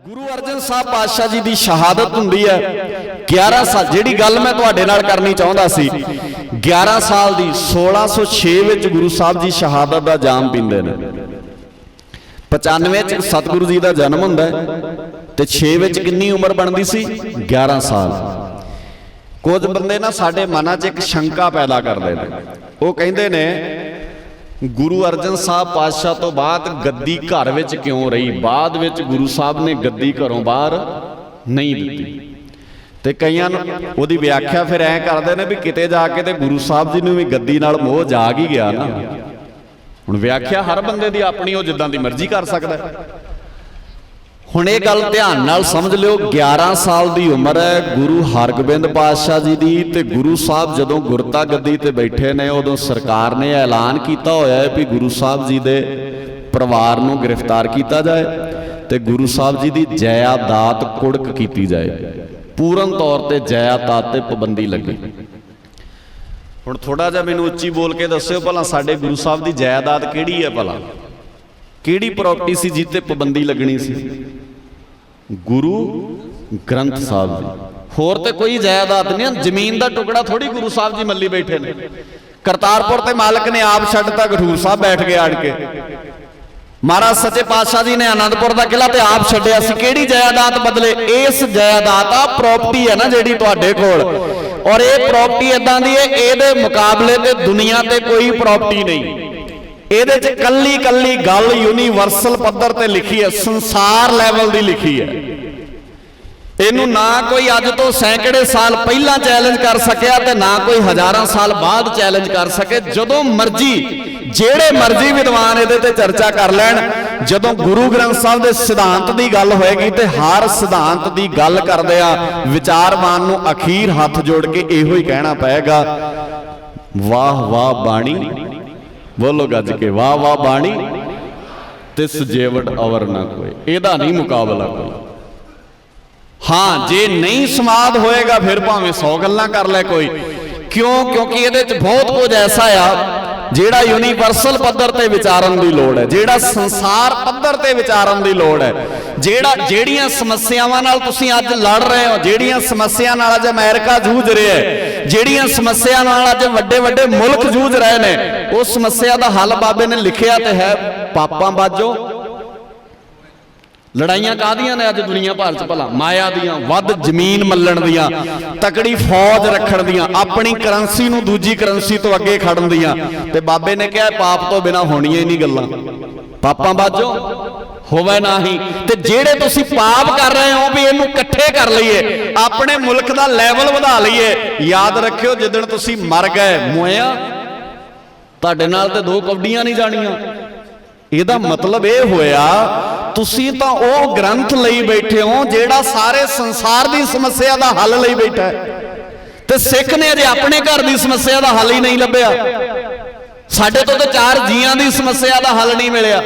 गुरु अर्जन साहब पातशाह जी की शहादत हुंदी है 11 साल। जिहड़ी गल मैं तुहाडे नाल करनी चाहुंदा सी, 11 साल की 1606 विच गुरु साहब जी शहादत का जाम पींदे ने। 95 सतगुरु जी का जन्म हुंदा है ते 6 विच कितनी उम्र बनती सी? 11 साल। कुछ बंदे ना साडे मनां 'च एक शंका पैदा करदे ने, वो कहिंदे ने गुरु अर्जन साहब पातशाह तो बाद गद्दी घर विच क्यों रही, बाद विच गुरु साहब ने गद्दी घरों बाहर नहीं दी। ते कईयां ओदी व्याख्या फिर ऐ करदे ने भी किते जाके ते गुरु साहब जी नूं भी गद्दी नाल मोह जाग ही गया ना। हुण व्याख्या हर बंदे दी अपनी, वो जिद्दां दी मर्जी कर सकदा है। हुण ये गल ध्यान नाल समझ लिओ, 11 साल की उम्र है गुरु हरगोबिंद पातशाह जी की। ते गुरु साहब जदों गुरता गद्दी ते बैठे ने, उदों सरकार ने ऐलान किया होया है भी गुरु साहब जी दे परिवार नूं गिरफ्तार किया जाए ते गुरु साहब जी की जायदाद कुड़क की जाए। पूर्ण तौर पर जायदाद ते पाबंदी लगी। हुण थोड़ा जिहा मैनूं उच्ची बोल के दस्सिओ भला साडे गुरु साहब की जायदाद किहड़ी है, भला किहड़ी प्रॉपर्टी सी जिते पाबंदी लगनी सी? गुरु ग्रंथ साहब जी। होर ते कोई जायदाद नहीं, जमीन का टुकड़ा थोड़ी गुरु साहब जी मल्ली बैठे ने। करतारपुर ते मालक ने आप छड्डता, गठूर साहब बैठ गए आड़ के। महाराज सच्चे पातशाह जी ने आनंदपुर का किला ते आप छड्डिया सी, किहड़ी जायदाद बदले? इस जायदाद आ प्रॉपर्टी है ना जिहड़ी तुहाडे कोल, और ये प्रॉपर्टी इदां दी है, इहदे मुकाबले ते दुनिया ते कोई प्रॉपर्टी नहीं। ਇਹਦੇ ਚ ਕੱਲੀ ਕੱਲੀ ਗੱਲ ਯੂਨੀਵਰਸਲ ਪੱਧਰ ਤੇ ਲਿਖੀ ਹੈ, ਸੰਸਾਰ ਲੈਵਲ ਦੀ ਲਿਖੀ ਹੈ। ਇਹਨੂੰ ਨਾ ਕੋਈ ਅੱਜ ਤੋਂ ਸੈਂਕੜੇ ਸਾਲ ਪਹਿਲਾਂ ਚੈਲੰਜ ਕਰ ਸਕਿਆ ਤੇ ਨਾ ਕੋਈ ਹਜ਼ਾਰਾਂ ਸਾਲ ਬਾਅਦ ਚੈਲੰਜ ਕਰ ਸਕੇ। ਜਦੋਂ ਮਰਜ਼ੀ ਜਿਹੜੇ ਮਰਜ਼ੀ ਵਿਦਵਾਨ ਇਹਦੇ ਤੇ ਚਰਚਾ ਕਰ ਲੈਣ, ਜਦੋਂ ਗੁਰੂ ਗ੍ਰੰਥ ਸਾਹਿਬ ਦੇ ਸਿਧਾਂਤ ਦੀ ਗੱਲ ਹੋਏਗੀ ਤੇ ਹਰ ਸਿਧਾਂਤ ਦੀ ਗੱਲ ਕਰਦੇ ਆ ਵਿਚਾਰਵਾਨ ਨੂੰ ਅਖੀਰ ਹੱਥ ਜੋੜ ਕੇ ਇਹੋ ਹੀ ਕਹਿਣਾ ਪਏਗਾ, ਵਾਹ ਵਾਹ ਬਾਣੀ, बोलो गज के वाह वाह बाणी, तिस जेवट अवर ना कोई, एदा नहीं मुकाबला कोई। हाँ जे नहीं समाद होएगा फिर भावें 100 गल्लां कर ले कोई। क्यों? क्योंकि ये बहुत कुछ ऐसा आ जेड़ा यूनीवर्सल पद्धर ते विचारन की लोड़ है, जेड़ा संसार पद्धर ते विचारन की लोड़ है, जेड़ियां समस्यावां नाल तुसीं अज लड़ रहे हो, जेड़ियां समस्या नाल अज अमेरिका जूझ रहा है, जेड़ियां समस्या नाल अज वड्डे वड्डे मुल्क जूझ रहे ने, उस समस्या का हल बाबे ने लिखिया ते है। पापां बाजो लड़ाइयां काहदियां ने अज दुनिया भर च? भला माया दियां, वध जमीन मल्लण दियां, तकड़ी फौज रखण दियां, अपनी करंसी नूं दूजी करंसी तो अगे खड़न दियां। ते बाबे ने कहा पाप तो बिना होणियां ही नहीं गल्लां, पापां बाजो होवे ना ही। ते जेड़े तुसीं पाप कर रहे हो भी इहनूं इकट्ठे कर लईए, अपने मुल्क दा लैवल वधा लईए, याद रखियो जिद्दण तुसीं मर गए मोया तुहाडे नाल ते 2 कौडियां नहीं जाणियां। ਇਹਦਾ मतलब ये होया तुसीं तां ਉਹ ग्रंथ ਲਈ बैठे हो ਜਿਹੜਾ सारे संसार की समस्या का हल ਲਈ बैठा है, ते सिख ने अजे अपने घर की समस्या का हल ही नहीं लभ्या। साडे तो 4 जीआं की समस्या का हल नहीं मिलिया।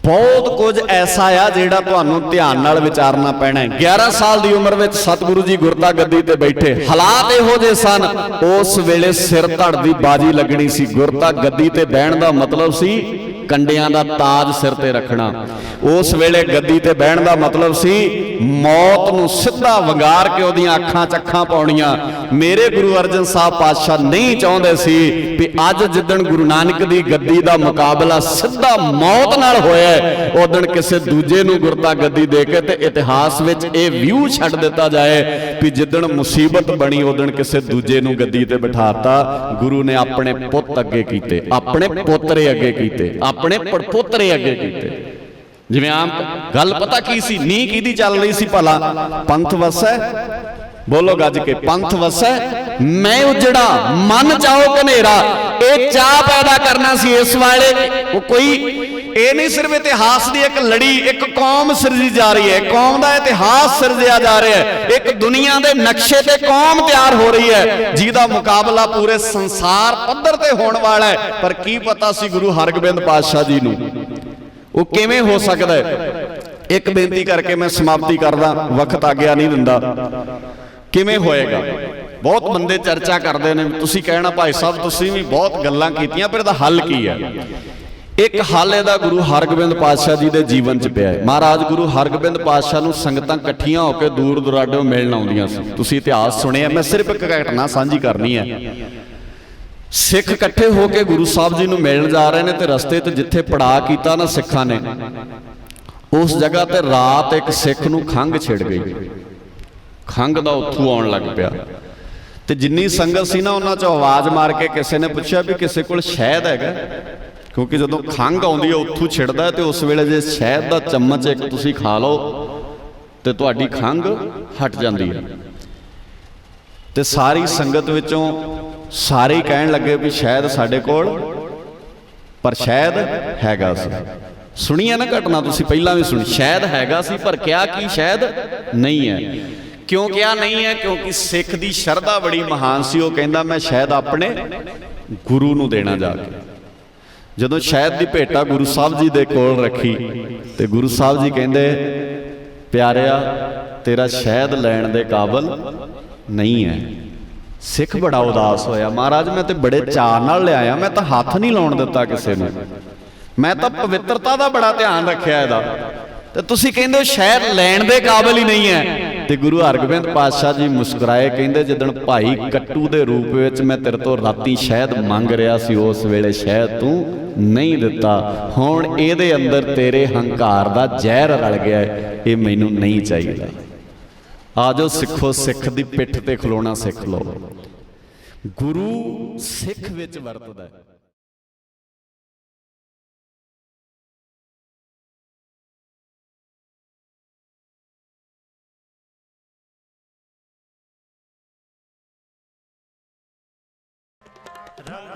बहुत कुछ ऐसा आ जिहड़ा तुहानूं ध्यान नाल विचारना पैना है। 11 साल की उम्र में सतगुरु जी गुरता गद्दी ते बैठे, हालात इहो जे सन, उस वेले सिर धड़ दी बाजी लगनी सी। गुरता गद्दी ते बहण दा मतलब सी कंडियां दा ताज सिर ते रखना। उस वेले गद्दी ते बहण दा मतलब सी मौत नूं सीधा वंगार के ओदियां अखां च अखां पाउणियां। मेरे गुरु अर्जन साहब पातशाह नहीं चाहुंदे सी भी अज जिद्दण गुरु नानक दी गद्दी दा मुकाबला सीधा मौत नाल होया, उदण किसी दूजे नूं गुरता गद्दी दे के ते इतिहास विच इह व्यू छड्ड दिता जाए भी जिद्दण मुसीबत बनी उदण किसी दूजे नूं गद्दी ते बिठाता। गुरु ने अपने पुत अगे कीते, अपने पोतरे अगे कीते, अपने पड़पोतरे अगे कीते। जिवें आम गल पता की सी, नी किहदी चल रही सी? भला पंथ वसै, बोलो गज के पंथ वसै मैं उजड़ा, मन चाहो कनेरा। एक चाह पैदा करना सी इस वाले। वो कोई ये नहीं सिर्फ इतिहास की एक लड़ी, एक कौम सिरजी जा रही है, कौम का इतिहास सिरजिया जा रहा है, एक दुनिया के नक्शे ते कौम तैयार हो रही है जिसका मुकाबला पूरे संसार पद्धर ते होने वाला है। पर की पता सी गुरु हरगोबिंद पातशाह जी नूं वो किवें हो सकदा है? एक बेनती करके मैं समाप्ति करदा, वक्त आग्या नहीं दिंदा। किवें होएगा? बहुत बंदे चर्चा करते हैं, तुसीं कहना भाई साहब तुसीं भी बहुत गल्लां कीतियां, पर इहदा हल की है? एक हल इहदा गुरु हरगोबिंद पातशाह जी के जीवन च पिया है। महाराज गुरु हरगोबिंद पातशाह नूं संगतां इकट्ठियां होकर दूर दुराडों मिलण आउंदियां सी। तुसीं इतिहास सुनिया, मैं सिर्फ एक घटना साझी करनी है। सिख इकट्ठे होकर गुरु साहब जी नूं मिलण जा रहे हैं तो रस्ते ते जिथे पड़ाव कीता ना सिखां ने, उस जगह ते रात एक सिख नूं खंघ छिड़ गई। खंघ दा उत्थू आउण लग पिया ते जिन्नी संगत सी ना उन्हां चों आवाज़ मार के किसी ने पुछया भी किसी कोल शहद हैगा, क्योंकि जदों खंघ आउंदी है उत्थू छिड़दा है, तो उस वेले जे शहद दा चम्मच एक तुसीं खा लो तो तुहाडी खंघ हट जाती है। तो सारी संगत विचों सारे ही कहण लगे भी शायद साडे कोल, पर शायद हैगा सी। सुनी है ना घटना, तुसीं पहलां भी सुनी, शायद हैगा सी पर क्या की शायद नहीं है। क्यों क्या नहीं है? क्योंकि सिख दी शरधा बड़ी महान सी। वो कहंदा मैं शायद अपने गुरु नूं देना जाके। जदों शायद दी भेटा गुरु साहब जी दे कोल रखी ते गुरु साहब जी कहंदे प्यारिया तेरा शायद लैण दे काबिल नहीं है। सिख बड़ा उदास होया, महाराज मैं तो बड़े चाअ नाल लिआया, मैं तो हथ नहीं लाउण दिता किसी नूं, मैं तो पवित्रता का बड़ा ध्यान रखिया इहदा, ते तुसीं कहंदे हो शायद लैण दे काबिल ही नहीं है। ते गुरु हरगोबिंद पातशाह जी मुस्कुराए, कहंदे जिदण भाई कट्टू दे रूप विच मैं तेरे तो राती शहद मंग रहा सी, उस वेले शहद तू नहीं दिता, हुण इहदे अंदर तेरे हंकार दा जहर रल गया है, ये मैनूं नहीं चाहिए। आ जाओ सिखो, सिख दी पिठ ते खलोना सिख लो। गुरु सिख विच वरतदा है। रंग